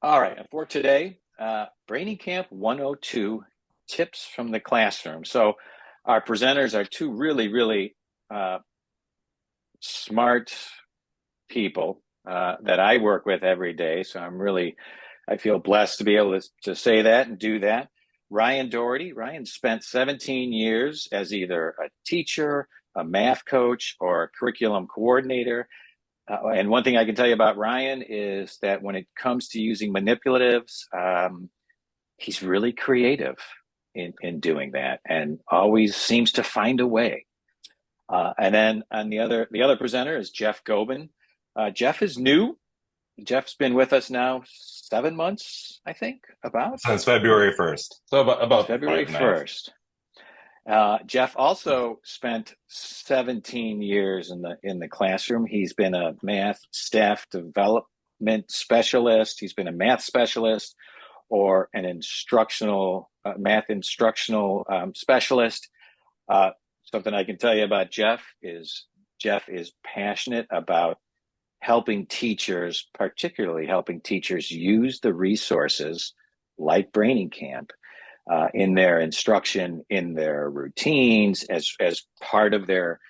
All right, for today, Brainingcamp 102 tips from the classroom. So our presenters are two really uh, smart people that I work with every day. So I feel blessed to be able to say that and do that. Ryan Dougherty. Ryan spent 17 years as either a teacher, a math coach, or a curriculum coordinator. And one thing I can tell you about Ryan is that when it comes to using manipulatives, he's really creative in doing that and always seems to find a way. And then on the other presenter is Jeff Gobin. Jeff is new. Jeff's been with us now 7 months, I think, about Since February 1st. So about February five and a half. 1st. Jeff also spent 17 years in the classroom. He's been a math staff development specialist. He's been a math specialist or an instructional math instructional specialist. Something I can tell you about Jeff is passionate about helping teachers, particularly helping teachers use the resources like Brainingcamp in their instruction, in their routines, as part of their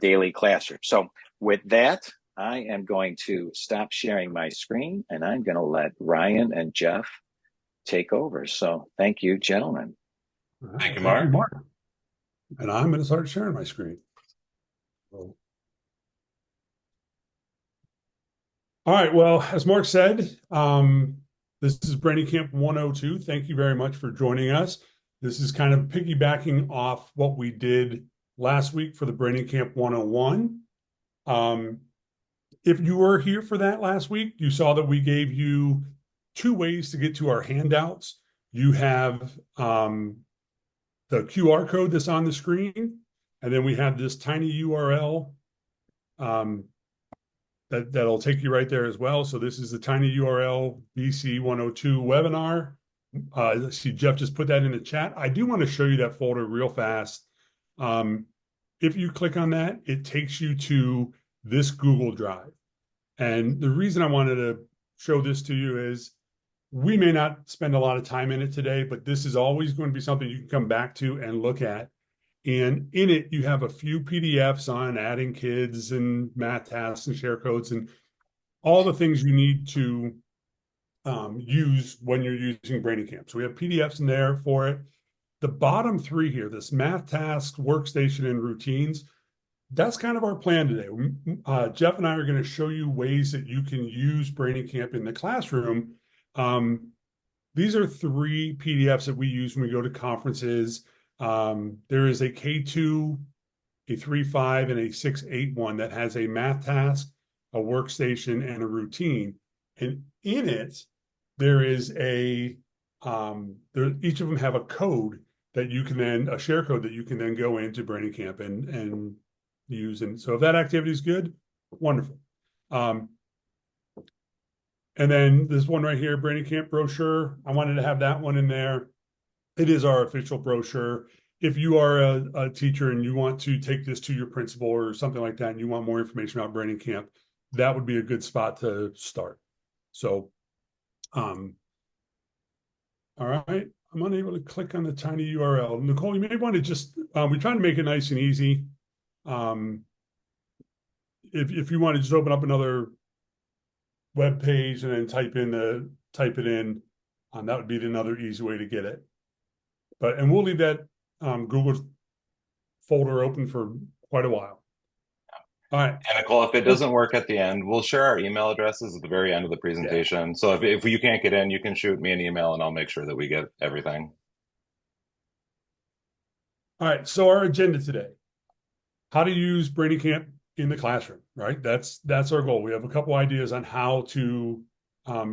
daily classroom. So with that, I am going to stop sharing my screen and I'm going to let Ryan and Jeff take over. So thank you, gentlemen. Right, thank you, Mark. And I'm going to start sharing my screen. So. All right. Well, as Mark said, this is Brainingcamp 102. Thank you very much for joining us. This is kind of piggybacking off what we did last week for the Brainingcamp 101. If you were here for that last week, you saw that we gave you two ways to get to our handouts. You have the QR code that's on the screen, and then we have this tiny URL that'll take you right there as well. So this is the tiny URL BC 102 webinar. Let's see, Jeff just put that in the chat. I do want to show you that folder real fast. If you click on that, it takes you to this Google Drive. And the reason I wanted to show this to you is we may not spend a lot of time in it today, but this is always going to be something you can come back to and look at. And in it, you have a few PDFs on adding kids and math tasks and share codes and all the things you need to use when you're using Brainingcamp. So we have PDFs in there for it. The bottom three here, this math tasks, workstation, and routines, that's kind of our plan today. Jeff and I are going to show you ways that you can use Brainingcamp in the classroom. These are three PDFs that we use when we go to conferences. There is a K2, a 3.5, and a 6.8 one that has a math task, a workstation, and a routine. And in it, there is each of them have a code that you can then, a share code that you can then go into Brainingcamp and use. And so if that activity is good, wonderful. And then this one right here, Brainingcamp brochure, I wanted to have that one in there. It is our official brochure. If you are a teacher and you want to take this to your principal or something like that, and you want more information about Brainingcamp, that would be a good spot to start. So, all right, I'm unable to click on the tiny URL. Nicole, you may want to just, we try to make it nice and easy. If you want to just open up another web page and then type it in, that would be another easy way to get it. And we'll leave that Google folder open for quite a while. All right. And Nicole, if it doesn't work at the end, we'll share our email addresses at the very end of the presentation. Yeah. So if you can't get in, you can shoot me an email and I'll make sure that we get everything. All right. So our agenda today, how to use Brainingcamp in the classroom, right? That's our goal. We have a couple ideas on how to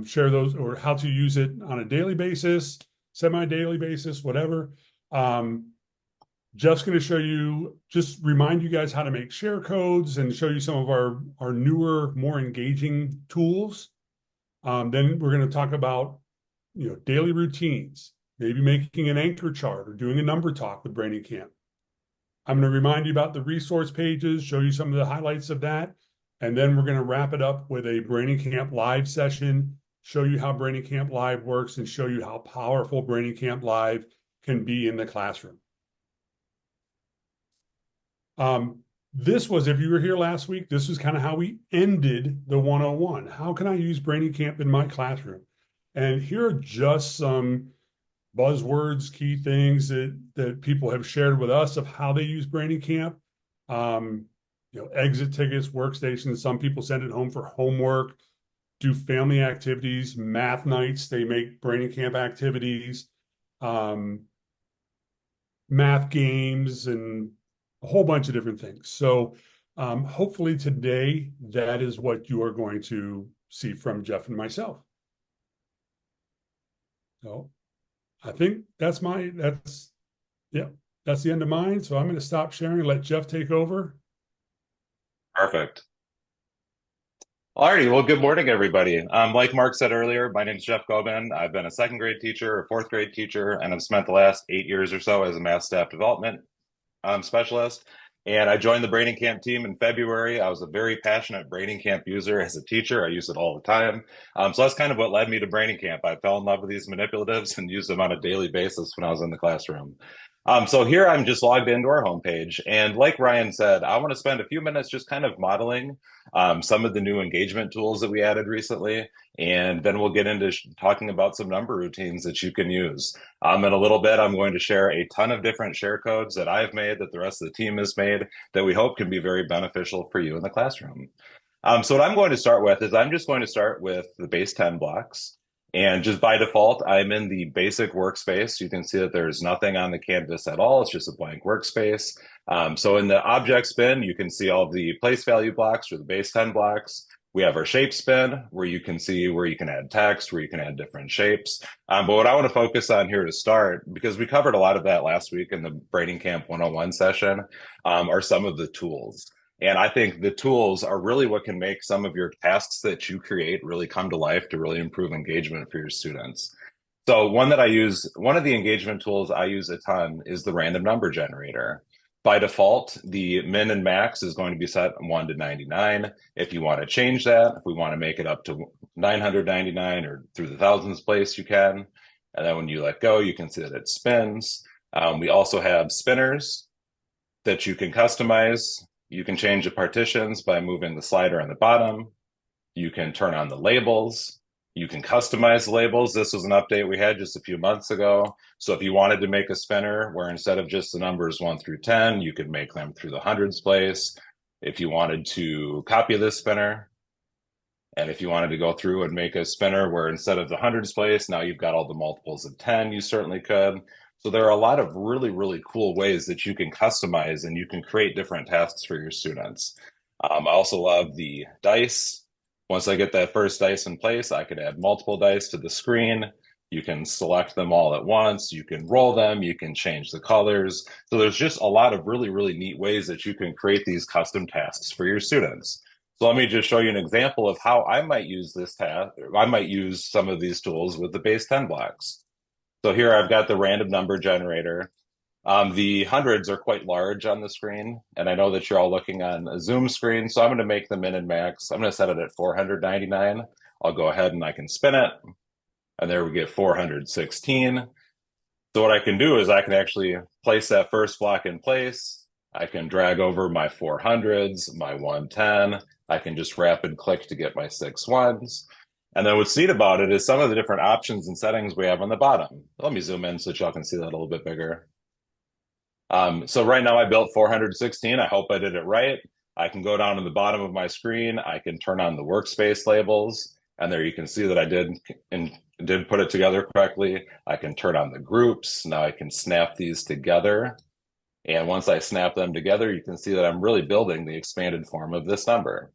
share those or how to use it on a daily basis, semi-daily basis, whatever. Jeff's going to show you, just remind you guys how to make share codes and show you some of our newer, more engaging tools. Then we're going to talk about, daily routines, maybe making an anchor chart or doing a number talk with Brainingcamp. I'm going to remind you about the resource pages, show you some of the highlights of that. And then we're going to wrap it up with a Brainingcamp live session, show you how Brainingcamp Live works, and show you how powerful Brainingcamp Live can be in the classroom. This was, if you were here last week, this was kind of how we ended the 101. How can I use Brainingcamp in my classroom? And here are just some buzzwords, key things that people have shared with us of how they use Brainingcamp. Exit tickets, workstations. Some people send it home for homework, do family activities, math nights. They make Brainingcamp activities, math games, and a whole bunch of different things. So hopefully today, that is what you are going to see from Jeff and myself. So I think that's the end of mine. So I'm going to stop sharing and let Jeff take over. Perfect. Alrighty, well, good morning, everybody. Like Mark said earlier, my name is Jeff Gobin. I've been a second grade teacher, a fourth grade teacher, and I've spent the last 8 years or so as a math staff development specialist. And I joined the Brainingcamp team in February. I was a very passionate Brainingcamp user as a teacher. I use it all the time. So that's kind of what led me to Brainingcamp. I fell in love with these manipulatives and used them on a daily basis when I was in the classroom. So here I'm just logged into our homepage. And like Ryan said, I want to spend a few minutes just kind of modeling some of the new engagement tools that we added recently. And then we'll get into talking about some number routines that you can use. In a little bit, I'm going to share a ton of different share codes that I've made, that the rest of the team has made, that we hope can be very beneficial for you in the classroom. So what I'm going to start with is I'm just going to start with the base 10 blocks. And just by default, I'm in the basic workspace. You can see that there's nothing on the canvas at all. It's just a blank workspace. So in the objects bin, you can see all the place value blocks or the base 10 blocks. We have our shapes bin where you can see where you can add text, where you can add different shapes. But what I want to focus on here to start, because we covered a lot of that last week in the Brainingcamp 101 session, are some of the tools. And I think the tools are really what can make some of your tasks that you create really come to life to really improve engagement for your students. So one of the engagement tools I use a ton is the random number generator. By default, the min and max is going to be set 1 to 99. If you want to change that, if we want to make it up to 999 or through the thousands place, you can. And then when you let go, you can see that it spins. We also have spinners that you can customize. You can change the partitions by moving the slider on the bottom. You can turn on the labels. You can customize the labels. This was an update we had just a few months ago. So if you wanted to make a spinner where instead of just the numbers 1 through 10, you could make them through the hundreds place. If you wanted to copy this spinner, and if you wanted to go through and make a spinner where instead of the hundreds place, now you've got all the multiples of 10, you certainly could. So there are a lot of really, really cool ways that you can customize and you can create different tasks for your students. I also love the dice. Once I get that first dice in place, I could add multiple dice to the screen. You can select them all at once. You can roll them. You can change the colors. So there's just a lot of really, really neat ways that you can create these custom tasks for your students. So let me just show you an example of how I might use this task. I might use some of these tools with the base 10 blocks. So here I've got the random number generator. The hundreds are quite large on the screen, and I know that you're all looking on a Zoom screen, so I'm going to make the min and max. I'm going to set it at 499. I'll go ahead and I can spin it, and there we get 416. So what I can do is I can actually place that first block in place. I can drag over my 400s, my 110. I can just rapid click to get my 6 ones. And then what's neat about it is some of the different options and settings we have on the bottom. Let me zoom in so that y'all can see that a little bit bigger. So right now I built 416. I hope I did it right. I can go down to the bottom of my screen. I can turn on the workspace labels. And there you can see that I did put it together correctly. I can turn on the groups. Now I can snap these together. And once I snap them together, you can see that I'm really building the expanded form of this number.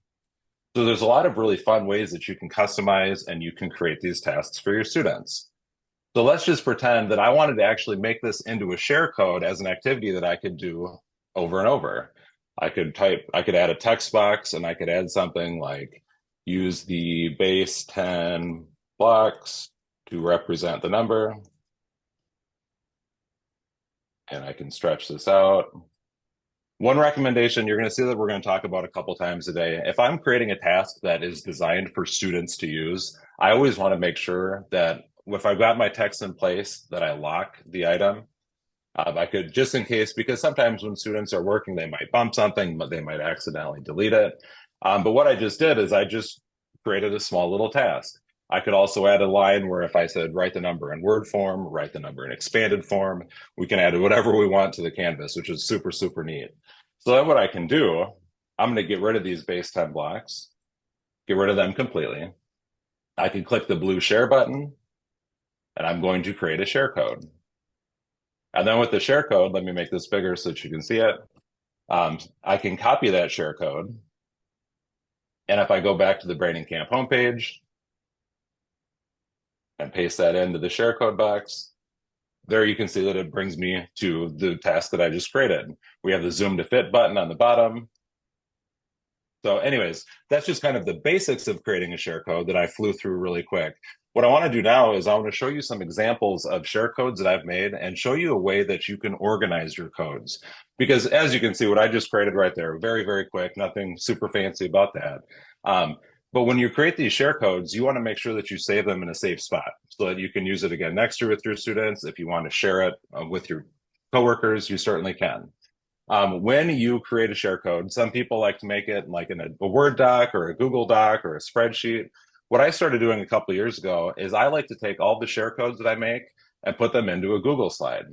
So there's a lot of really fun ways that you can customize and you can create these tasks for your students. So let's just pretend that I wanted to actually make this into a share code as an activity that I could do over and over. I could add a text box and I could add something like use the base 10 blocks to represent the number. And I can stretch this out. One recommendation, you're going to see that we're going to talk about a couple times a day. If I'm creating a task that is designed for students to use, I always want to make sure that if I've got my text in place, that I lock the item. I could, just in case, because sometimes when students are working, they might bump something, but they might accidentally delete it. But what I just did is I just created a small little task. I could also add a line where if I said, write the number in Word form, write the number in expanded form, we can add whatever we want to the canvas, which is super, super neat. So then what I can do, I'm going to get rid of these base 10 blocks, get rid of them completely. I can click the blue share button, and I'm going to create a share code. And then with the share code, let me make this bigger so that you can see it. I can copy that share code. And if I go back to the Brainingcamp homepage and paste that into the share code box, there you can see that it brings me to the task that I just created. We have the zoom to fit button on the bottom. So anyways, that's just kind of the basics of creating a share code that I flew through really quick. What I want to do now is I want to show you some examples of share codes that I've made and show you a way that you can organize your codes. Because as you can see, what I just created right there, very, very quick, nothing super fancy about that. But when you create these share codes, you want to make sure that you save them in a safe spot so that you can use it again next year with your students. If you want to share it with your coworkers, you certainly can. When you create a share code, some people like to make it like in a Word doc or a Google doc or a spreadsheet. What I started doing a couple of years ago is I like to take all the share codes that I make and put them into a Google slide.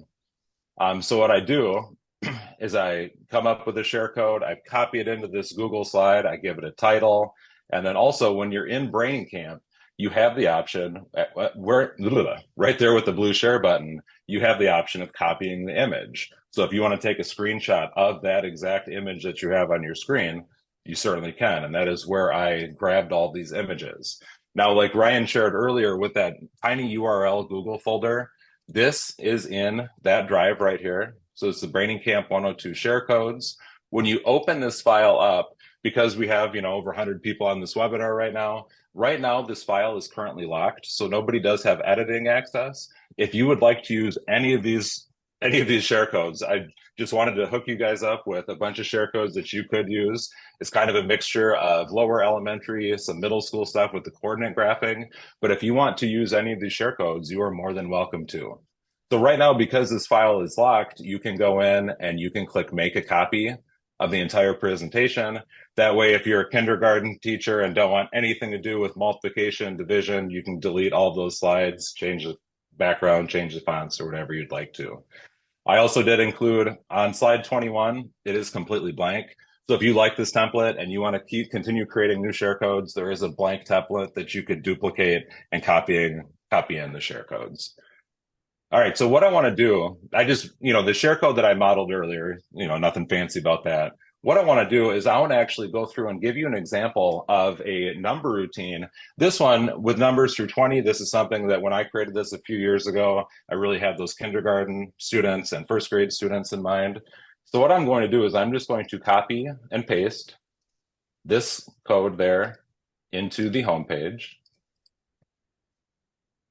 So what I do is I come up with a share code, I copy it into this Google slide, I give it a title, and then also when you're in Brainingcamp, you have the option right there with the blue share button, you have the option of copying the image. So if you want to take a screenshot of that exact image that you have on your screen, you certainly can. And that is where I grabbed all these images. Now, like Ryan shared earlier with that tiny URL Google folder, this is in that drive right here. So it's the Brainingcamp 102 share codes. When you open this file up, because we have, over 100 people on this webinar right now, this file is currently locked. So nobody does have editing access. If you would like to use any of these share codes, I just wanted to hook you guys up with a bunch of share codes that you could use. It's kind of a mixture of lower elementary, some middle school stuff with the coordinate graphing. But if you want to use any of these share codes, you are more than welcome to. So right now, because this file is locked, you can go in and you can click make a copy of the entire presentation. That way, if you're a kindergarten teacher and don't want anything to do with multiplication, division, you can delete all those slides, change the background, change the fonts, or whatever you'd like to. I also did include on slide 21, it is completely blank. So if you like this template and you want to continue creating new share codes, there is a blank template that you could duplicate and copy in the share codes. All right, so what I want to do, the share code that I modeled earlier, nothing fancy about that. What I want to do is I want to actually go through and give you an example of a number routine. This one with numbers through 20, this is something that when I created this a few years ago, I really had those kindergarten students and first grade students in mind. So what I'm going to do is I'm just going to copy and paste this code there into the home page.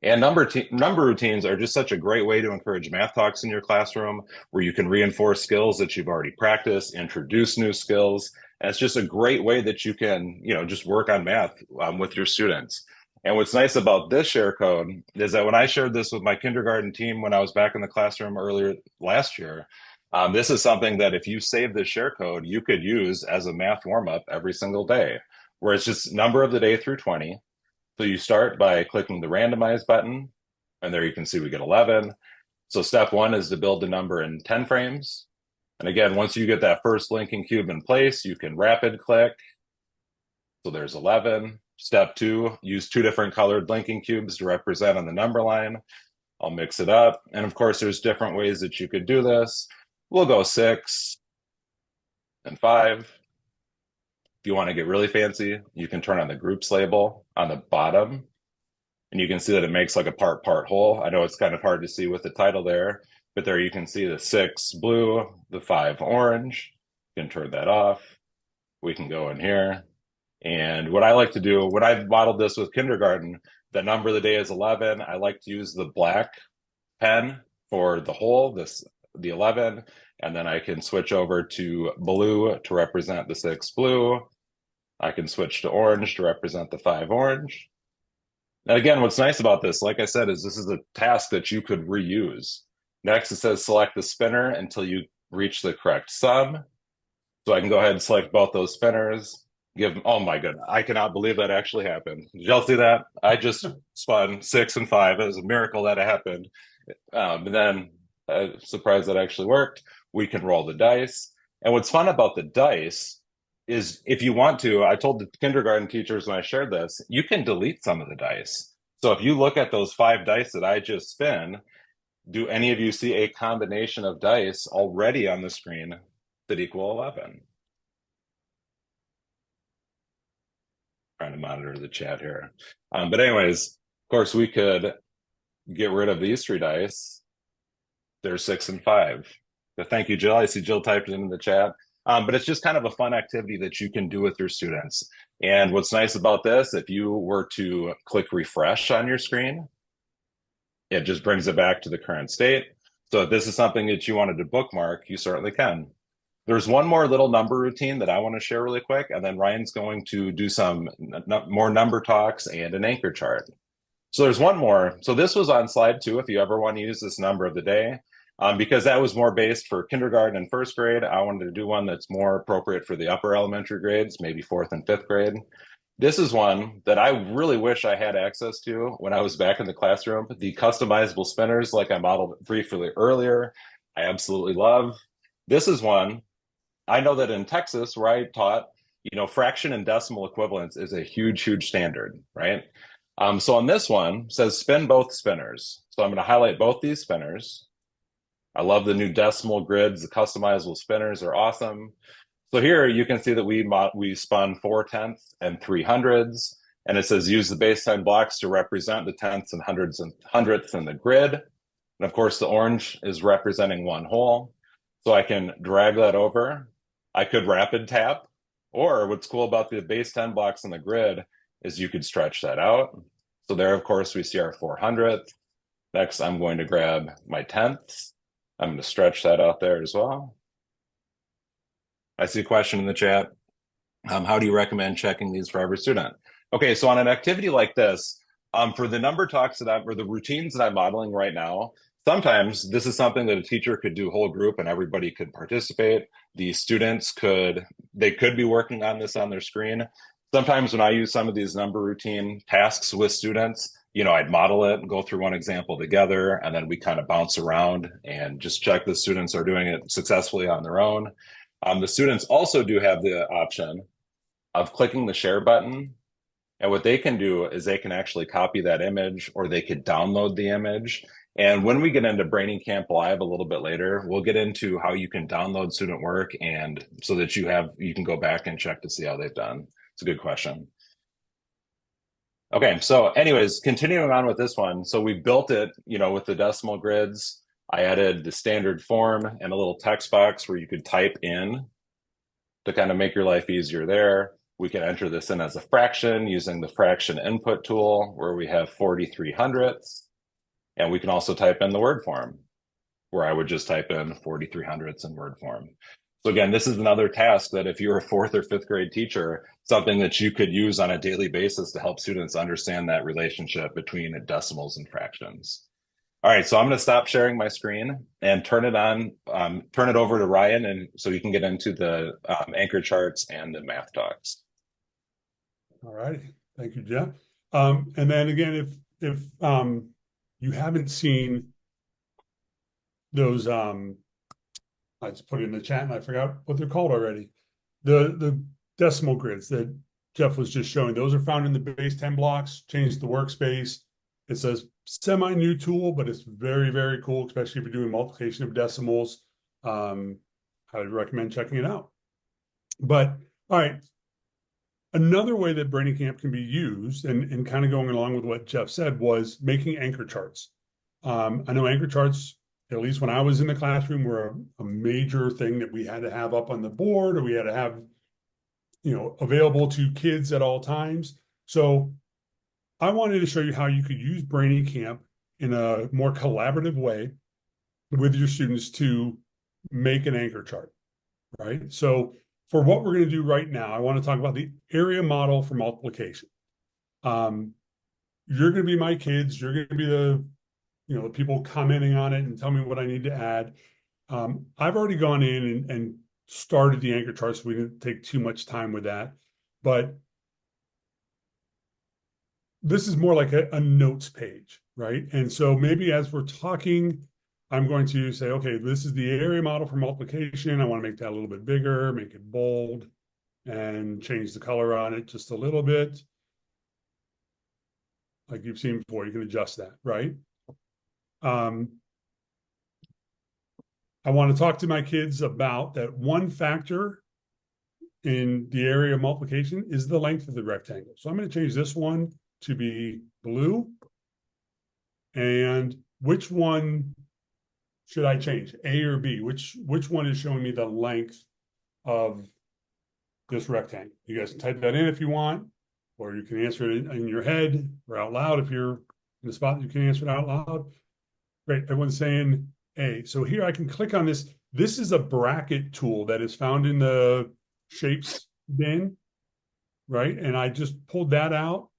And number routines are just such a great way to encourage math talks in your classroom where you can reinforce skills that you've already practiced, introduce new skills. And it's just a great way that you can, just work on math with your students. And what's nice about this share code is that when I shared this with my kindergarten team when I was back in the classroom earlier last year, this is something that if you save this share code, you could use as a math warm-up every single day, where it's just number of the day through 20. So you start by clicking the randomize button, and there you can see we get 11. So step one is to build the number in 10 frames. And again, once you get that first linking cube in place, you can rapid click. So there's 11. Step two, use two different colored linking cubes to represent on the number line. I'll mix it up. And of course, there's different ways that you could do this. We'll go 6 and 5. If you want to get really fancy, you can turn on the groups label on the bottom, and you can see that it makes like a part whole. I know it's kind of hard to see with the title there, but there you can see the 6 blue, the 5 orange. You can turn that off. We can go in here. And what I like to do, when I've modeled this with kindergarten, the number of the day is 11. I like to use the black pen for the whole, the 11. And then I can switch over to blue to represent the 6 blue. I can switch to orange to represent the 5 orange. And again, what's nice about this, like I said, is this is a task that you could reuse. Next, it says select the spinner until you reach the correct sum. So I can go ahead and select both those spinners. Oh my goodness, I cannot believe that actually happened. Did y'all see that? I just spun 6 and 5. It was a miracle that it happened. And then surprised that actually worked. We can roll the dice. And what's fun about the dice is if you want to, I told the kindergarten teachers when I shared this, you can delete some of the dice. So if you look at those 5 dice that I just spin, do any of you see a combination of dice already on the screen that equal 11? Trying to monitor the chat here. But anyways, of course, we could get rid of these 3 dice. There's 6 and 5. So thank you, Jill. I see Jill typed it in the chat. But it's just kind of a fun activity that you can do with your students. And what's nice about this, if you were to click refresh on your screen, it just brings it back to the current state. So if this is something that you wanted to bookmark, you certainly can. There's one more little number routine that I want to share really quick, and then Ryan's going to do some more number talks and an anchor chart. So there's one more. So this was on slide 2, if you ever want to use this number of the day. Because that was more based for kindergarten and 1st grade, I wanted to do one that's more appropriate for the upper elementary grades, maybe 4th and 5th grade. This is one that I really wish I had access to when I was back in the classroom. The customizable spinners, like I modeled briefly earlier, I absolutely love. This is one, I know that in Texas, where I taught, fraction and decimal equivalence is a huge, huge standard, right? So on this one, it says spin both spinners. So I'm going to highlight both these spinners. I love the new decimal grids. The customizable spinners are awesome. So here you can see that we spun 4 tenths and 3 hundredths, and it says use the base 10 blocks to represent the tenths and hundredths in the grid. And of course, the orange is representing 1 whole. So I can drag that over. I could rapid tap, or what's cool about the base 10 blocks in the grid is you could stretch that out. So there, of course, we see our 400th. Next, I'm going to grab my tenths. I'm going to stretch that out there as well. I see a question in the chat. How do you recommend checking these for every student? Okay, so on an activity like this, for the number talks or the routines that I'm modeling right now, sometimes this is something that a teacher could do whole group and everybody could participate. The students could be working on this on their screen. Sometimes when I use some of these number routine tasks with students, I'd model it and go through one example together, and then we kind of bounce around and just check the students are doing it successfully on their own. The students also do have the option of clicking the share button. And what they can do is they can actually copy that image, or they could download the image. And when we get into Brainingcamp Live a little bit later, we'll get into how you can download student work, and so that you can go back and check to see how they've done. It's a good question. Okay, so anyways, continuing on with this one. So we built it, with the decimal grids. I added the standard form and a little text box where you could type in to kind of make your life easier there. We can enter this in as a fraction using the fraction input tool, where we have 43 hundredths. And we can also type in the word form, where I would just type in 43 hundredths in word form. So again, this is another task that if you're a 4th or 5th grade teacher, something that you could use on a daily basis to help students understand that relationship between decimals and fractions. All right, so I'm going to stop sharing my screen and turn it over to Ryan, and so you can get into the anchor charts and the math talks. All right, thank you, Jeff. And then again, if you haven't seen those, I just put it in the chat and I forgot what they're called already. The decimal grids that Jeff was just showing, those are found in the base 10 blocks. Change the workspace. It's a semi-new tool, but it's very, very cool, especially if you're doing multiplication of decimals. Highly recommend checking it out. But all right, another way that Brainingcamp can be used, and kind of going along with what Jeff said, was making anchor charts. I know anchor charts, at least when I was in the classroom, were a major thing that we had to have up on the board, or we had to have, available to kids at all times. So I wanted to show you how you could use Brainingcamp in a more collaborative way with your students to make an anchor chart, right? So for what we're going to do right now, I want to talk about the area model for multiplication. You're going to be my kids. You're going to be the people commenting on it and tell me what I need to add. I've already gone in and started the anchor chart, so we didn't take too much time with that. But this is more like a notes page, right? And so maybe as we're talking, I'm going to say, okay, this is the area model for multiplication. I want to make that a little bit bigger, make it bold, and change the color on it just a little bit. Like you've seen before, you can adjust that, right? I want to talk to my kids about that one factor in the area of multiplication is the length of the rectangle. So I'm going to change this one to be blue. And which one should I change, A or B? Which one is showing me the length of this rectangle? You guys can type that in if you want, or you can answer it in your head or out loud if you're in a spot that you can answer it out loud. Great, everyone's saying A. So here I can click on this. This is a bracket tool that is found in the shapes bin, right? And I just pulled that out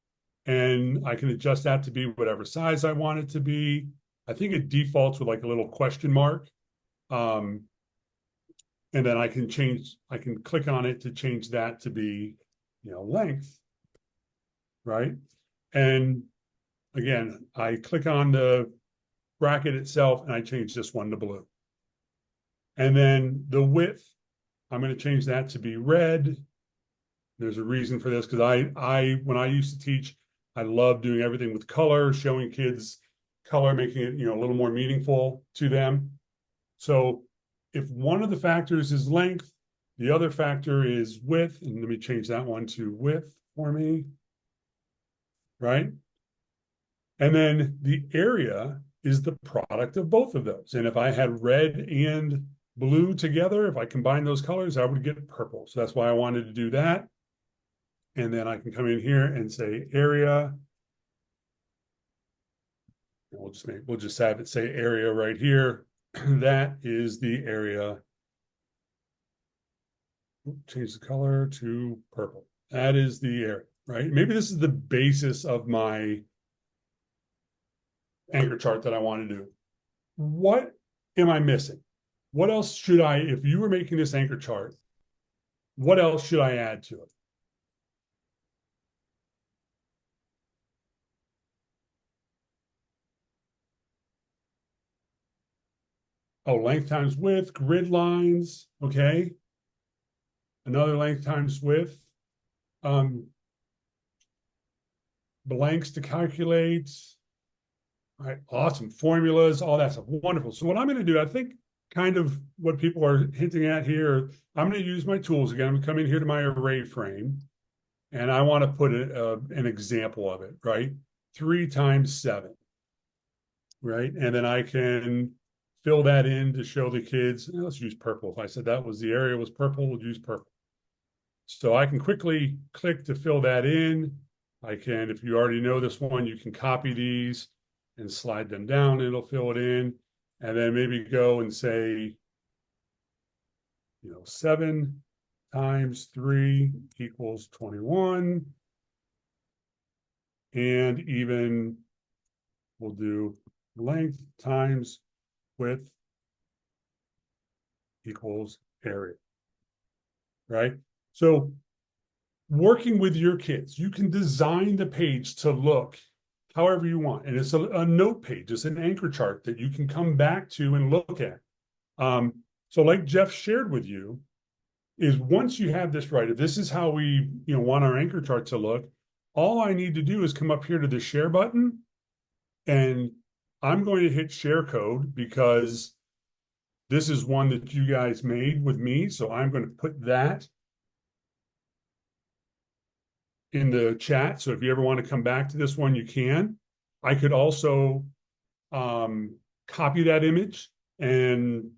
and I can adjust that to be whatever size I want it to be. I think it defaults with like a little question mark. And then I can click on it to change that to be, length, right? And again, I click on the bracket itself and I change this one to blue. And then the width, I'm going to change that to be red. There's a reason for this because when I used to teach, I love doing everything with color, showing kids color, making it, a little more meaningful to them. So if one of the factors is length, the other factor is width, and let me change that one to width for me, right? And then the area is the product of both of those. And if I had red and blue together, if I combine those colors, I would get purple. So that's why I wanted to do that. And then I can come in here and say area. And we'll just have it say area right here. That is the area. Change the color to purple. That is the area, right? Maybe this is the basis of my anchor chart that I want to do. What am I missing? What else should if you were making this anchor chart, what else should I add to it? Oh, length times width, grid lines, okay. Another length times width. Blanks to calculate. All right, awesome. Formulas, all that stuff. Wonderful. So what I'm going to do, I think kind of what people are hinting at here, I'm going to use my tools again. I'm going to come in here to my array frame, and I want to put an example of it, right? 3 times 7, right? And then I can fill that in to show the kids. Let's use purple. If I said that was the area was purple, we'll use purple. So I can quickly click to fill that in. I can, if you already know this one, you can copy these and slide them down. It'll fill it in. And then maybe go and say, 7 times 3 equals 21. And even we'll do length times width equals area, right? So working with your kids, you can design the page to look however you want. And it's a note page, it's an anchor chart that you can come back to and look at. So like Jeff shared with you, is once you have this right, if this is how we want our anchor chart to look, all I need to do is come up here to the share button, and I'm going to hit share code because this is one that you guys made with me. So I'm going to put that in the chat. So if you ever want to come back to this one, you can. I could also copy that image and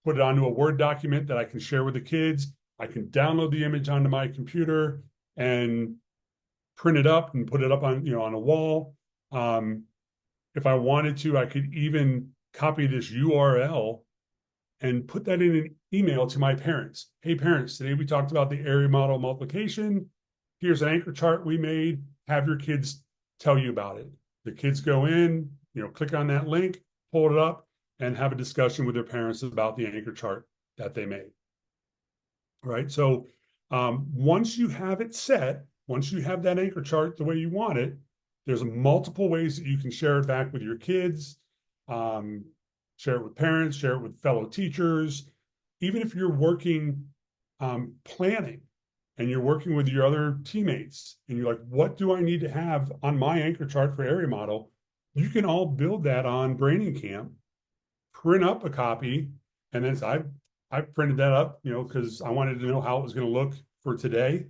put it onto a Word document that I can share with the kids. I can download the image onto my computer and print it up and put it up on, on a wall. If I wanted to, I could even copy this URL and put that in an email to my parents. Hey, parents, today we talked about the area model multiplication. Here's an anchor chart we made. Have your kids tell you about it. The kids go in, click on that link, pull it up, and have a discussion with their parents about the anchor chart that they made. Right. So once you have it set, once you have that anchor chart the way you want it, there's multiple ways that you can share it back with your kids, share it with parents, share it with fellow teachers. Even if you're working planning and you're working with your other teammates and you're like, what do I need to have on my anchor chart for area model? You can all build that on Brainingcamp, print up a copy, and then I printed that up, because I wanted to know how it was going to look for today.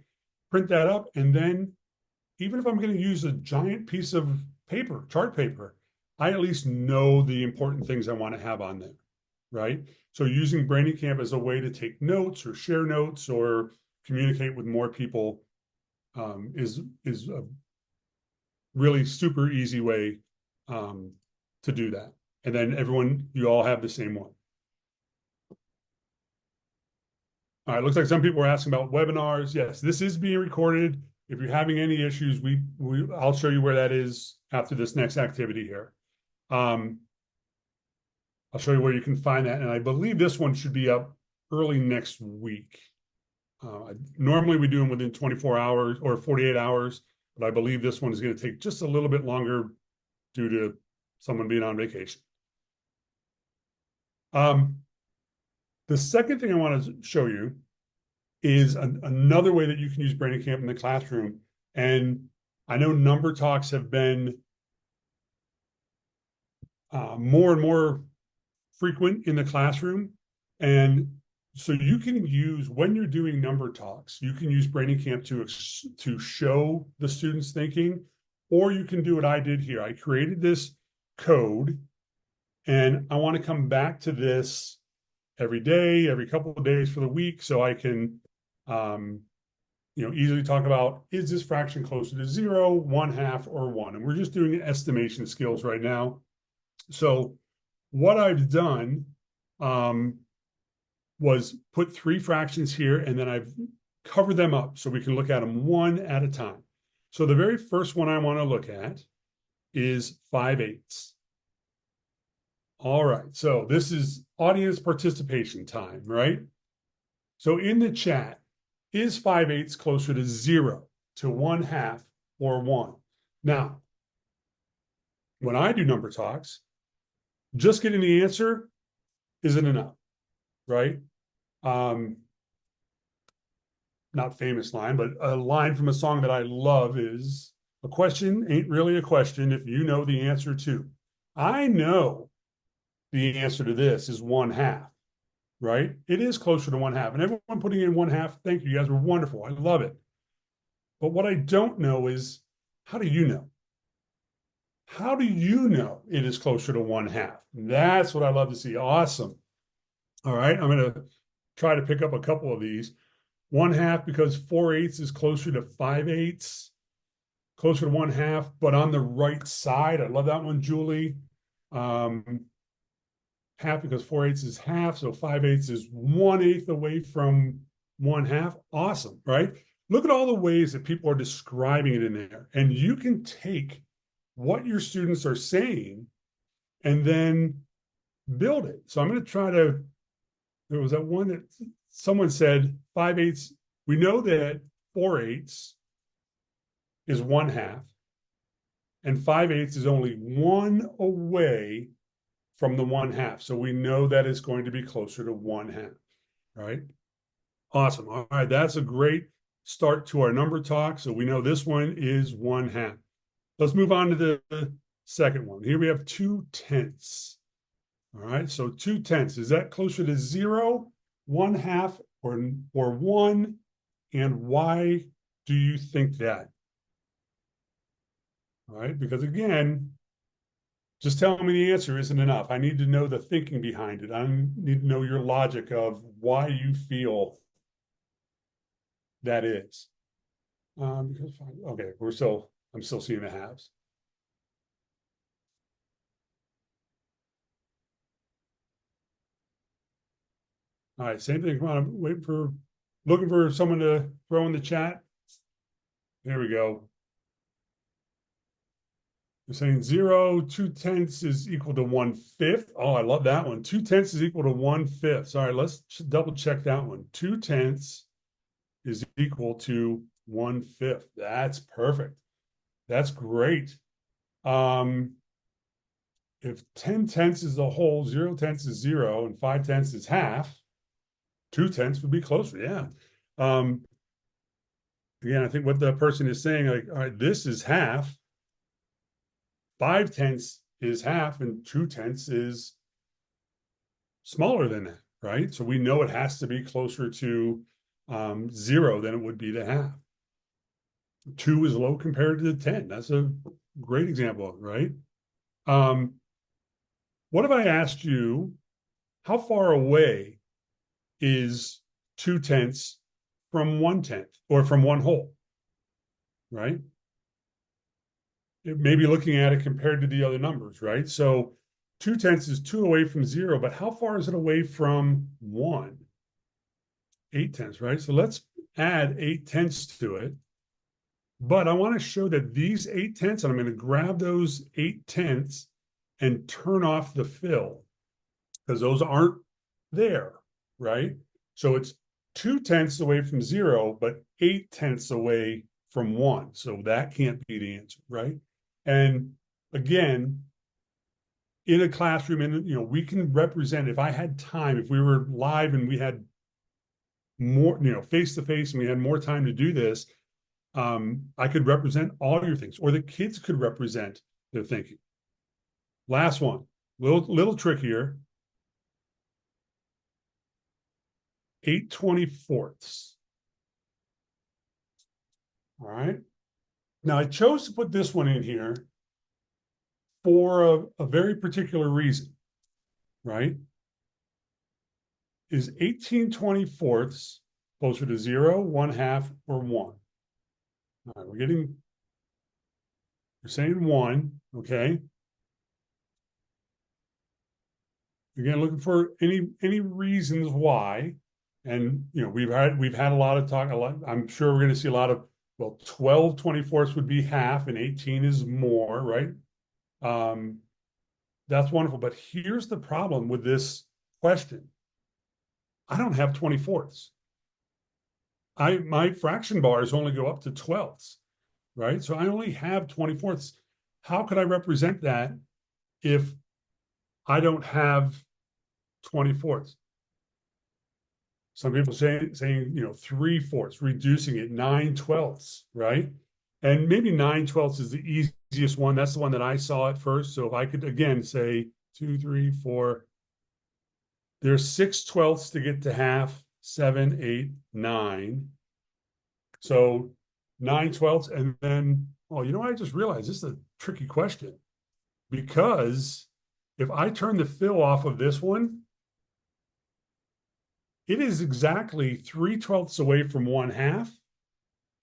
Print that up, and then even if I'm going to use a giant piece of paper, chart paper, I at least know the important things I want to have on there, right? So using Brainingcamp as a way to take notes or share notes or communicate with more people is a really super easy way to do that. And then you all have the same one. All right, looks like some people are asking about webinars. Yes, this is being recorded. If you're having any issues, I'll show you where that is after this next activity here. I'll show you where you can find that. And I believe this one should be up early next week. Normally we do them within 24 hours or 48 hours, but I believe this one is going to take just a little bit longer due to someone being on vacation. The second thing I want to show you is another way that you can use Brainingcamp in the classroom. And I know number talks have been more and more frequent in the classroom. And so you can use, when you're doing number talks, you can use Brainingcamp to show the students thinking, or you can do what I did here. I created this code, and I want to come back to this every day, every couple of days for the week, so I can easily talk about, is this fraction closer to 0, 1/2, or 1? And we're just doing estimation skills right now. So what I've done was put 3 fractions here, and then I've covered them up so we can look at them one at a time. So the very first one I want to look at is 5/8. All right, so this is audience participation time, right? So in the chat, is 5/8 closer to 0, to 1/2, or 1? Now, when I do number talks, just getting the answer isn't enough, right? Not famous line, but a line from a song that I love is, a question ain't really a question if you know the answer to. I know the answer to this is 1/2, right? It is closer to 1/2. And everyone putting in 1/2, thank you. You guys were wonderful. I love it. But what I don't know is, how do you know? How do you know it is closer to 1/2? That's what I love to see. Awesome. All right, I'm going to try to pick up a couple of these. 1/2 because 4/8 is closer to 5/8, closer to 1/2, but on the right side. I love that one, Julie. Half because 4/8 is half, so 5/8 is 1/8 away from 1/2. Awesome, right? Look at all the ways that people are describing it in there. And you can take what your students are saying and then build it. So I'm going to try to, there was that one that someone said 5/8. We know that 4/8 is 1/2, and 5/8 is only 1 away from the 1/2. So we know that it's going to be closer to 1/2, right? Awesome. All right, that's a great start to our number talk. So we know this one is 1/2. Let's move on to the second one. Here we have 2/10. All right, so 2/10. Is that closer to 0, 1/2, or 1? And why do you think that? All right, because again, just telling me the answer isn't enough. I need to know the thinking behind it. I need to know your logic of why you feel that is. Okay, I'm still seeing the halves. All right, same thing. Come on, I'm looking for someone to throw in the chat. There we go. You're saying 0, 2/10 is equal to 1/5. Oh, I love that one. 2/10 is equal to 1/5. Sorry, let's double check that one. 2/10 is equal to 1/5. That's perfect. That's great. If 10/10 is the whole, 0/10 is 0, and 5/10 is half, 2/10 would be closer. Yeah. Again, I think what the person is saying, like, all right, this is half, 5/10 is half, and 2/10 is smaller than that, right? So we know it has to be closer to 0 than it would be to half. 2 is low compared to 10. That's a great example, right? What if I asked you, how far away is 2/10 from 1/10 or from one whole, right? It may be looking at it compared to the other numbers, right? So 2/10 is 2 away from 0, but how far is it away from 1? 8/10, right? So let's add 8/10 to it. But I want to show that these 8/10, and I'm going to grab those 8/10 and turn off the fill because those aren't there, right? So it's 2/10 away from 0, but 8/10 away from 1. So that can't be the answer, right? And again, in a classroom, and we can represent, if I had time, if we were live and we had more, face to face, and we had more time to do this, I could represent all your things, or the kids could represent their thinking. Last one, little trickier. 8/24. All right. Now I chose to put this one in here for a very particular reason, right? Is 18/24 closer to 0, 1/2, or 1? All right, we're saying 1, okay? Again, looking for any reasons why. And we've had a lot of talk. I'm sure we're going to see a lot of, well, 12/24 would be half, and 18 is more, right? That's wonderful. But here's the problem with this question. I don't have 24ths. My fraction bars only go up to 12ths, right? So I only have 24ths. How could I represent that if I don't have 24ths? Some people saying 3/4, reducing it, 9/12, right? And maybe 9/12 is the easiest one. That's the one that I saw at first. So if I could again say 2, 3, 4, there's 6/12 to get to half, 7, 8, 9. So 9/12, and then, oh, I just realized this is a tricky question, because if I turn the fill off of this one, it is exactly 3/12 away from 1/2,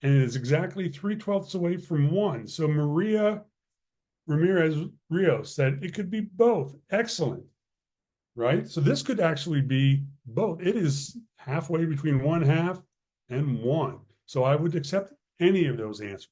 and it is exactly 3/12 away from 1. So Maria Ramirez Rios said it could be both. Excellent, right? So this could actually be both. It is halfway between 1/2 and 1. So I would accept any of those answers.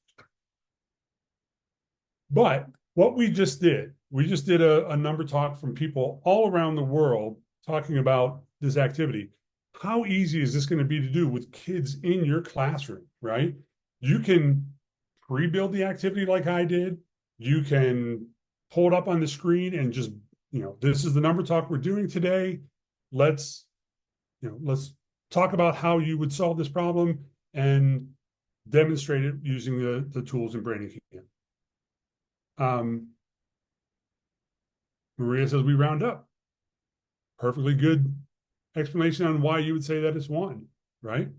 But what we just did a number talk from people all around the world talking about this activity. How easy is this going to be to do with kids in your classroom, right? You can pre-build the activity like I did. You can pull it up on the screen and just, this is the number talk we're doing today. Let's talk about how you would solve this problem and demonstrate it using the tools in Brainingcamp. Maria says we round up. Perfectly good explanation on why you would say that it's 1, right?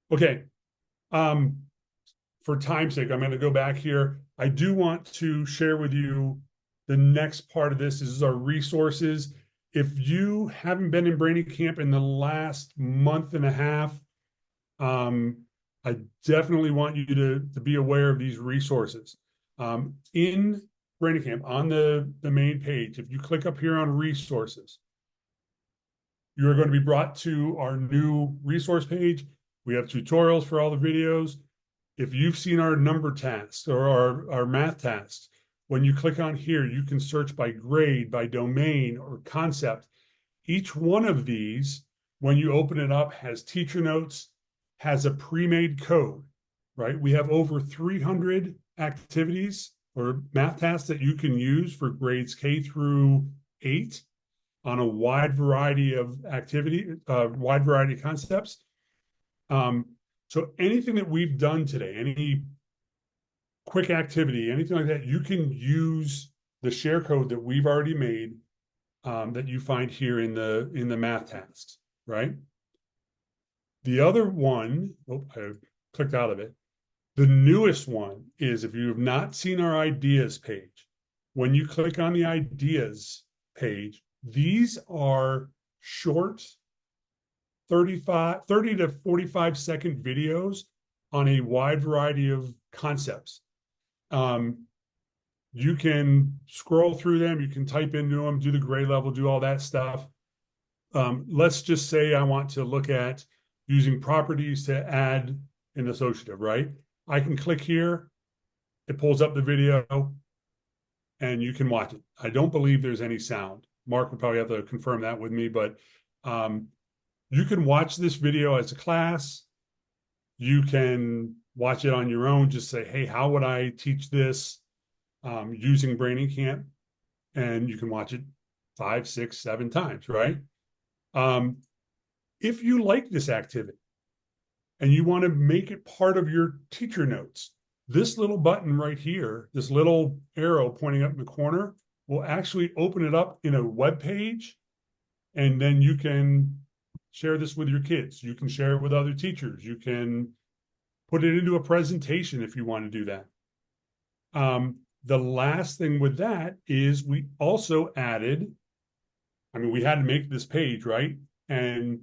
Okay. For time's sake, I'm going to go back here. I do want to share with you the next part of this. This is our resources. If you haven't been in Brainingcamp in the last month and a half, I definitely want you to be aware of these resources. In Brainingcamp, on the main page, if you click up here on resources, you are going to be brought to our new resource page. We have tutorials for all the videos. If you've seen our number tasks or our math tasks, when you click on here, you can search by grade, by domain, or concept. Each one of these, when you open it up, has teacher notes, has a pre-made code, right? We have over 300 activities or math tasks that you can use for grades K through 8 on a wide variety of wide variety of concepts. So anything that we've done today, any quick activity, anything like that, you can use the share code that we've already made that you find here in the math tasks, right? The other one, I clicked out of it. The newest one is, if you have not seen our ideas page, when you click on the ideas page, these are short 30 to 45 second videos on a wide variety of concepts. You can scroll through them, you can type into them, do the grade level, do all that stuff. Let's just say I want to look at using properties to add an associative, right? I can click here, it pulls up the video, and you can watch it. I don't believe there's any sound. Mark will probably have to confirm that with me, but you can watch this video as a class. You can watch it on your own, just say, hey, how would I teach this using Brainingcamp? And you can watch it 5, 6, 7 times, right? If you like this activity and you want to make it part of your teacher notes, this little button right here, this little arrow pointing up in the corner, will actually open it up in a web page, and then you can share this with your kids. You can share it with other teachers. You can put it into a presentation if you want to do that. The last thing with that is we also added, we had to make this page, right? And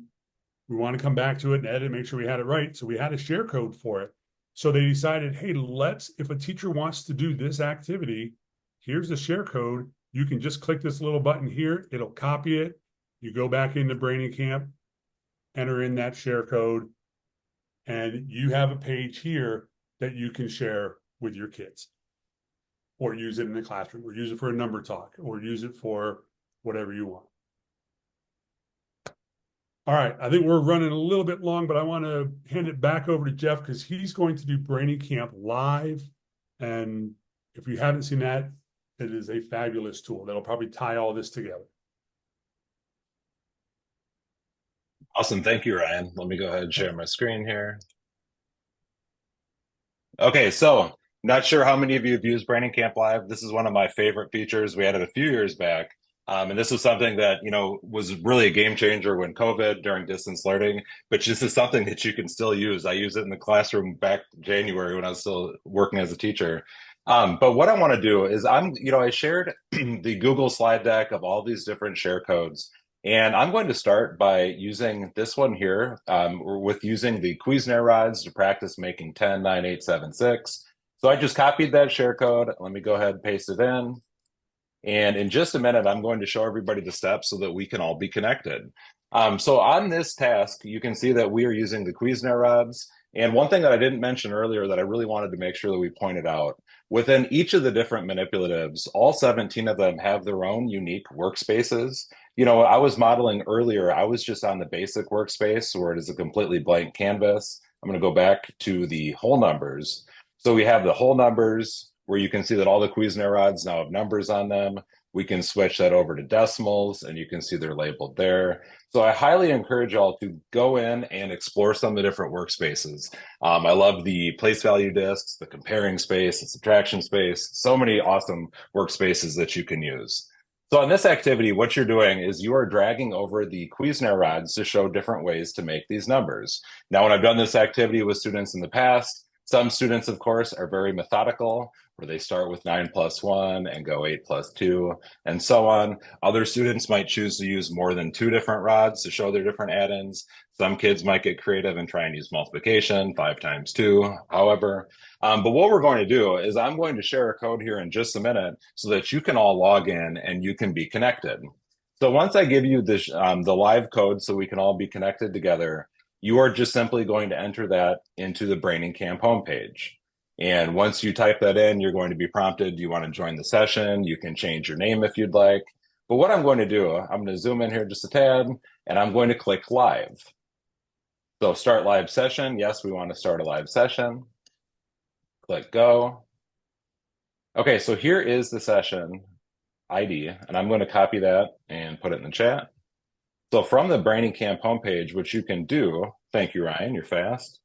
we want to come back to it and edit and make sure we had it right. So we had a share code for it. So they decided, hey, if a teacher wants to do this activity, here's the share code. You can just click this little button here. It'll copy it. You go back into Brainingcamp, enter in that share code, and you have a page here that you can share with your kids, or use it in the classroom, or use it for a number talk, or use it for whatever you want. All right, I think we're running a little bit long, but I want to hand it back over to Jeff because he's going to do Brainingcamp live. And if you haven't seen that, it is a fabulous tool that'll probably tie all this together. Awesome. Thank you, Ryan. Let me go ahead and share my screen here. Okay, so not sure how many of you have used Brainingcamp Live. This is one of my favorite features. We had it a few years back. And this is something that, was really a game changer when COVID during distance learning, but this is something that you can still use. I use it in the classroom back January when I was still working as a teacher. But what I want to do is I shared the Google slide deck of all these different share codes. And I'm going to start by using this one here with using the Cuisenaire rods to practice making 10, 9, 8, 7, 6. So I just copied that share code. Let me go ahead and paste it in. And in just a minute, I'm going to show everybody the steps so that we can all be connected. So on this task, you can see that we are using the Cuisenaire rods. And one thing that I didn't mention earlier that I really wanted to make sure that we pointed out, within each of the different manipulatives, all 17 of them have their own unique workspaces. I was modeling earlier, I was just on the basic workspace where it is a completely blank canvas. I'm going to go back to the whole numbers. So we have the whole numbers where you can see that all the Cuisenaire rods now have numbers on them. We can switch that over to decimals and you can see they're labeled there. So I highly encourage y'all to go in and explore some of the different workspaces. I love the place value discs, the comparing space, the subtraction space, so many awesome workspaces that you can use. So on this activity, what you're doing is you are dragging over the Cuisenaire rods to show different ways to make these numbers. Now, when I've done this activity with students in the past, some students, of course, are very methodical, where they start with 9 plus 1 and go 8 plus 2, and so on. Other students might choose to use more than 2 different rods to show their different add-ins. Some kids might get creative and try and use multiplication, 5 times 2, however. But what we're going to do is I'm going to share a code here in just a minute so that you can all log in and you can be connected. So once I give you the live code so we can all be connected together, you are just simply going to enter that into the Brainingcamp homepage. And once you type that in, you're going to be prompted, do you want to join the session? You can change your name if you'd like. But what I'm going to do, I'm going to zoom in here just a tad, and I'm going to click live. So start live session. Yes, we want to start a live session. Click go. Okay, so here is the session ID, and I'm going to copy that and put it in the chat. So from the Brainingcamp homepage, which you can do, thank you, Ryan, you're fast.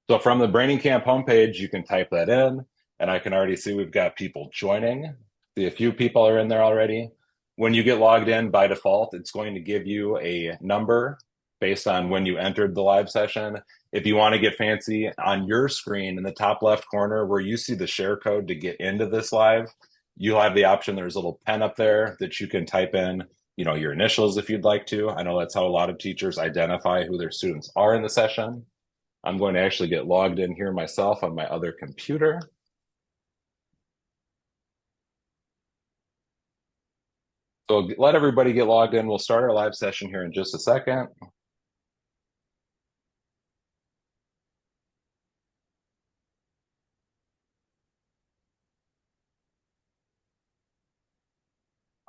So from the Brainingcamp homepage, you can type that in, and I can already see we've got people joining. See, a few people are in there already. When you get logged in by default, it's going to give you a number based on when you entered the live session. If you want to get fancy, on your screen in the top left corner where you see the share code to get into this live, you'll have the option. There's a little pen up there that you can type in, your initials if you'd like to. I know that's how a lot of teachers identify who their students are in the session. I'm going to actually get logged in here myself on my other computer. So let everybody get logged in. We'll start our live session here in just a second.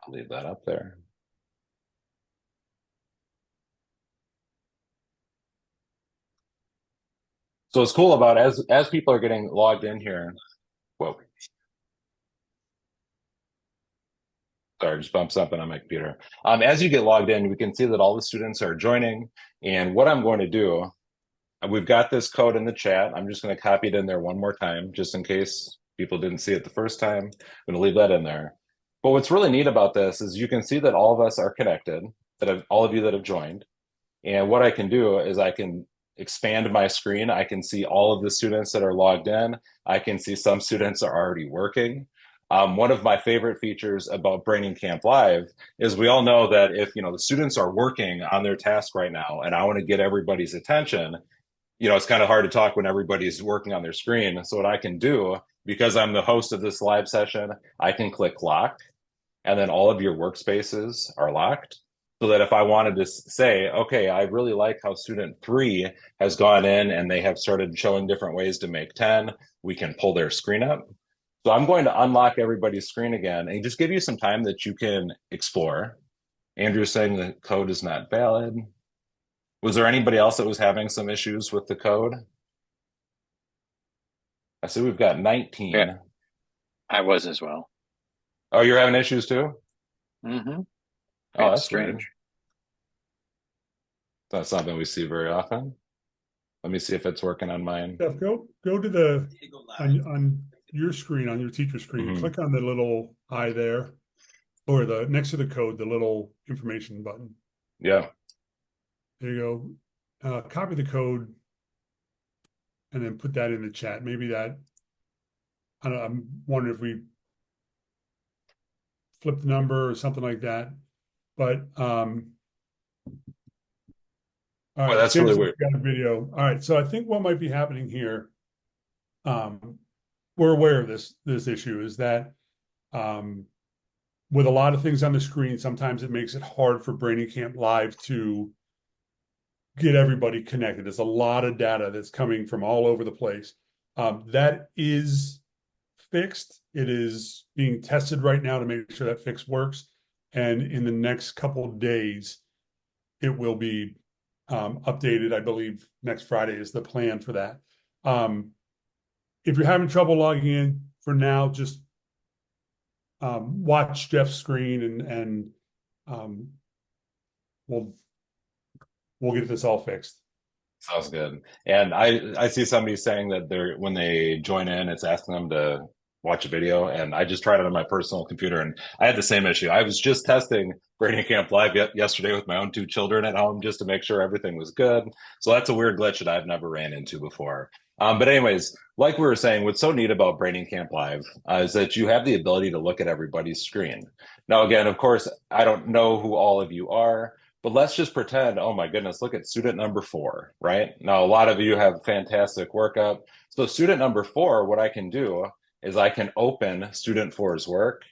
I'll leave that up there. So what's cool about as people are getting logged in here, whoa. Sorry, just bumped something on my computer. As you get logged in, we can see that all the students are joining. And what I'm going to do, we've got this code in the chat. I'm just going to copy it in there one more time, just in case people didn't see it the first time. I'm going to leave that in there. But what's really neat about this is you can see that all of us are connected, all of you that have joined. And what I can do is I can expand my screen. I can see all of the students that are logged in. I can see some students are already working. One of my favorite features about Brainingcamp Live is we all know that if the students are working on their task right now, and I want to get everybody's attention, it's kind of hard to talk when everybody's working on their screen. So what I can do, because I'm the host of this live session, I can click lock, and then all of your workspaces are locked. So that if I wanted to say, okay, I really like how student 3 has gone in and they have started showing different ways to make 10, we can pull their screen up. So I'm going to unlock everybody's screen again and just give you some time that you can explore. Andrew's saying the code is not valid. Was there anybody else that was having some issues with the code? I see we've got 19. Yeah, I was as well. Oh, you're having issues too? Mm-hmm. Oh, that's strange. weird. That's something we see very often. Let me see if it's working on mine. Jeff, go to the on your screen, on your teacher screen, click on the little eye there, or the next to the code, the little information button. Yeah. There you go. Copy the code and then put that in the chat. Maybe that, I don't know, I'm wondering if we flip the number or something like that. But all right, well, that's really weird. Got a video. All right, so I think what might be happening here, we're aware of this issue, is that with a lot of things on the screen, sometimes it makes it hard for Brainingcamp Live to get everybody connected. There's a lot of data that's coming from all over the place. That is fixed. It is being tested right now to make sure that fix works. And in the next couple of days, it will be updated. I believe next Friday is the plan for that. If you're having trouble logging in, for now, just watch Jeff's screen and we'll get this all fixed. Sounds good. And I see somebody saying that when they join in, it's asking them to watch a video. And I just tried it on my personal computer and I had the same issue. I was just testing Brainingcamp Live yesterday with my own 2 children at home just to make sure everything was good. So that's a weird glitch that I've never ran into before. But anyways, like we were saying, what's so neat about Brainingcamp Live is that you have the ability to look at everybody's screen. Now, again, of course, I don't know who all of you are, but let's just pretend, oh my goodness, look at student number 4, right? Now, a lot of you have fantastic workup. So student number 4, what I can do is I can open student 4's work.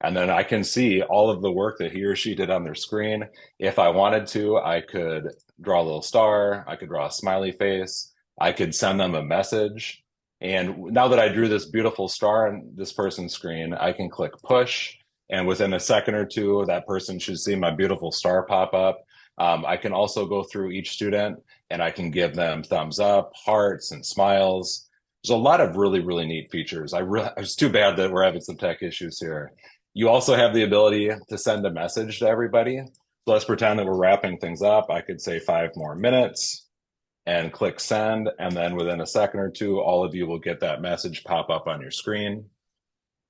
And then I can see all of the work that he or she did on their screen. If I wanted to, I could draw a little star, I could draw a smiley face, I could send them a message. And now that I drew this beautiful star on this person's screen, I can click push. And within a second or two, that person should see my beautiful star pop up. I can also go through each student and I can give them thumbs up, hearts, and smiles. There's a lot of really, really neat features. It's too bad that we're having some tech issues here. You also have the ability to send a message to everybody. So let's pretend that we're wrapping things up. I could say 5 more minutes and click send. And then within a second or two, all of you will get that message pop up on your screen.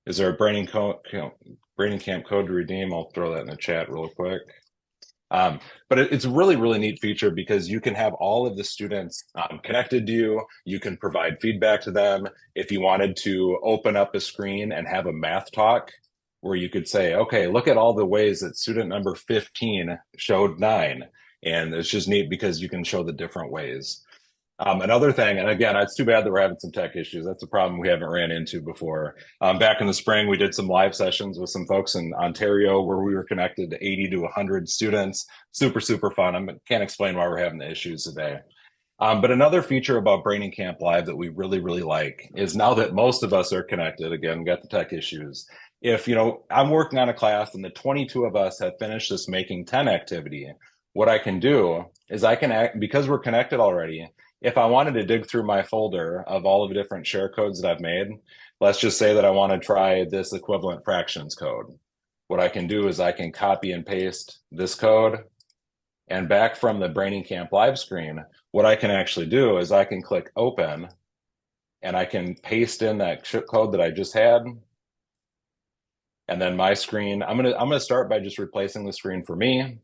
Is there a Brainingcamp code to redeem? I'll throw that in the chat real quick. But it's a really, really neat feature because you can have all of the students connected to you. You can provide feedback to them. If you wanted to open up a screen and have a math talk, where you could say, okay, look at all the ways that student number 15 showed 9. And it's just neat because you can show the different ways. Another thing, and again, it's too bad that we're having some tech issues. That's a problem we haven't ran into before. Back in the spring, we did some live sessions with some folks in Ontario where we were connected to 80 to 100 students. Super, super fun. I can't explain why we're having the issues today. But another feature about Brainingcamp Live that we really, really like is now that most of us are connected, again, got the tech issues. If, I'm working on a class and the 22 of us have finished this making 10 activity, what I can do is because we're connected already, if I wanted to dig through my folder of all of the different share codes that I've made, let's just say that I want to try this equivalent fractions code. What I can do is I can copy and paste this code, and back from the Brainingcamp live screen, what I can actually do is I can click open and I can paste in that code that I just had. And then my screen, I'm gonna start by just replacing the screen for me.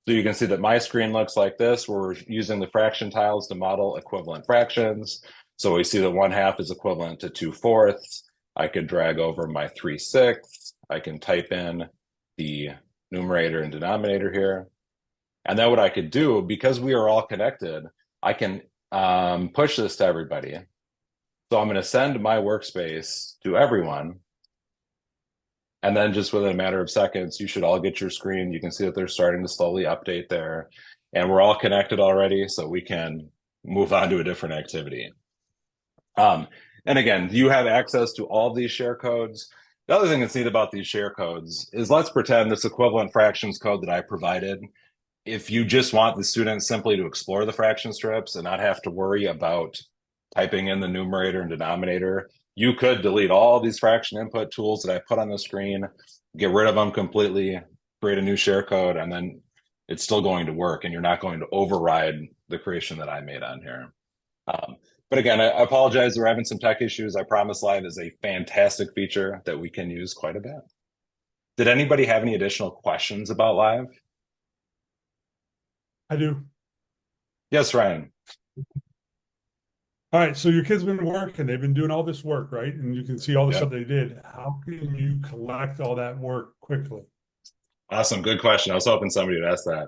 So you can see that my screen looks like this. We're using the fraction tiles to model equivalent fractions. So we see that 1/2 is equivalent to 2/4. I could drag over my 3/6. I can type in the numerator and denominator here. And then what I could do, because we are all connected, I can push this to everybody. So I'm going to send my workspace to everyone. And then just within a matter of seconds, you should all get your screen. You can see that they're starting to slowly update there. And we're all connected already, so we can move on to a different activity. And again, you have access to all these share codes. The other thing that's neat about these share codes is, let's pretend this equivalent fractions code that I provided, if you just want the students simply to explore the fraction strips and not have to worry about typing in the numerator and denominator, you could delete all these fraction input tools that I put on the screen, get rid of them completely, create a new share code, and then it's still going to work, and you're not going to override the creation that I made on here. But again, I apologize, we're having some tech issues. I promise Live is a fantastic feature that we can use quite a bit. Did anybody have any additional questions about Live? I do. Yes, Ryan. All right, so your kids have been working, they've been doing all this work, right? And you can see all the stuff they did. How can you collect all that work quickly? Awesome, good question. I was hoping somebody would ask that.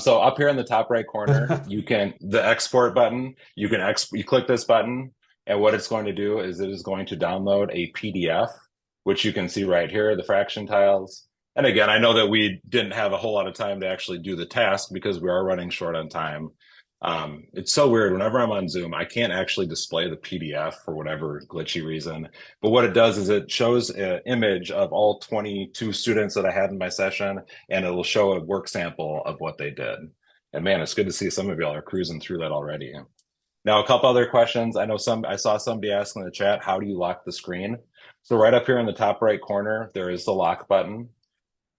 So up here in the top right corner, the export button, you click this button, and what it's going to do is it is going to download a PDF, which you can see right here, the fraction tiles. And again, I know that we didn't have a whole lot of time to actually do the task because we are running short on time. It's so weird. Whenever I'm on Zoom, I can't actually display the PDF for whatever glitchy reason. But what it does is it shows an image of all 22 students that I had in my session, and it'll show a work sample of what they did. And man, it's good to see some of y'all are cruising through that already. Now, a couple other questions. I saw somebody ask in the chat, how do you lock the screen? So right up here in the top right corner, there is the lock button.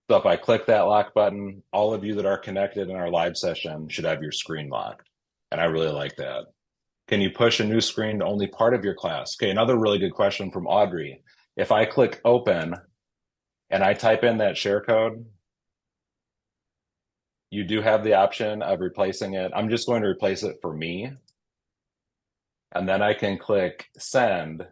So if I click that lock button, all of you that are connected in our live session should have your screen locked. And I really like that. Can you push a new screen to only part of your class? Okay, another really good question from Audrey. If I click open and I type in that share code, you do have the option of replacing it. I'm just going to replace it for me. And then I can click send.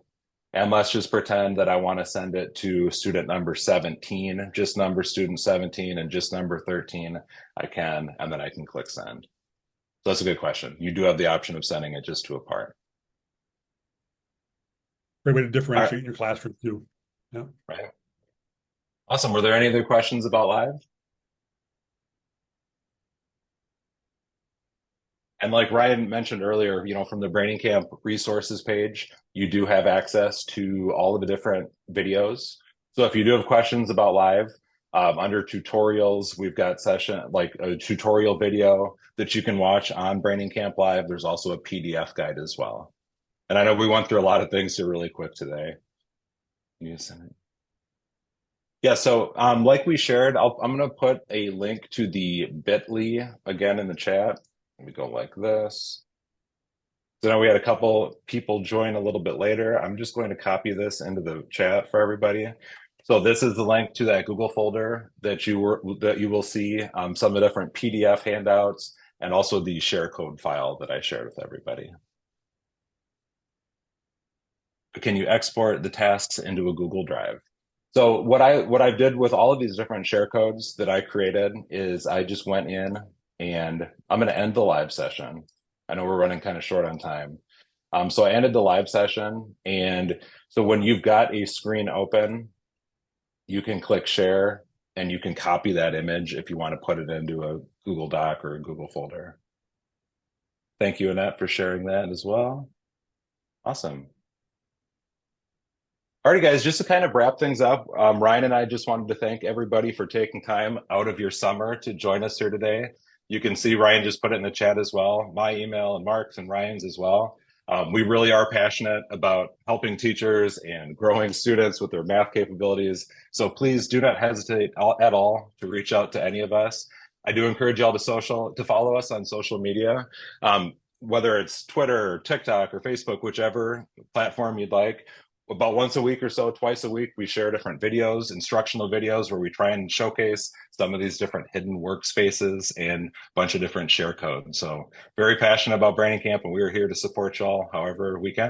And let's just pretend that I want to send it to student number 17, just number student 17 and just number 13. I can, and then I can click send. So that's a good question. You do have the option of sending it just to a part. Great way to differentiate your classroom too. Yeah. Right. Awesome. Were there any other questions about live? And like Ryan mentioned earlier, from the Brainingcamp resources page, you do have access to all of the different videos. So if you do have questions about live, under tutorials, we've got like a tutorial video that you can watch on Brainingcamp Live. There's also a PDF guide as well. And I know we went through a lot of things here really quick today. Yeah, so like we shared, I'm going to put a link to the bit.ly again in the chat. Let me go like this. So now we had a couple people join a little bit later. I'm just going to copy this into the chat for everybody. So this is the link to that Google folder that you will see some of the different PDF handouts and also the share code file that I shared with everybody. Can you export the tasks into a Google Drive? So what I did with all of these different share codes that I created is I just went in and I'm going to end the live session. I know we're running kind of short on time. So I ended the live session. And so when you've got a screen open, you can click share and you can copy that image if you want to put it into a Google Doc or a Google folder. Thank you, Annette, for sharing that as well. Awesome. Alrighty, guys, just to kind of wrap things up, Ryan and I just wanted to thank everybody for taking time out of your summer to join us here today. You can see Ryan just put it in the chat as well, my email and Mark's and Ryan's as well. We really are passionate about helping teachers and growing students with their math capabilities. So please do not hesitate at all to reach out to any of us. I do encourage y'all to follow us on social media, whether it's Twitter or TikTok or Facebook, whichever platform you'd like. About once a week or so, twice a week, we share different videos, instructional videos, where we try and showcase some of these different hidden workspaces and a bunch of different share codes. So very passionate about Brainingcamp, and we are here to support y'all however we can.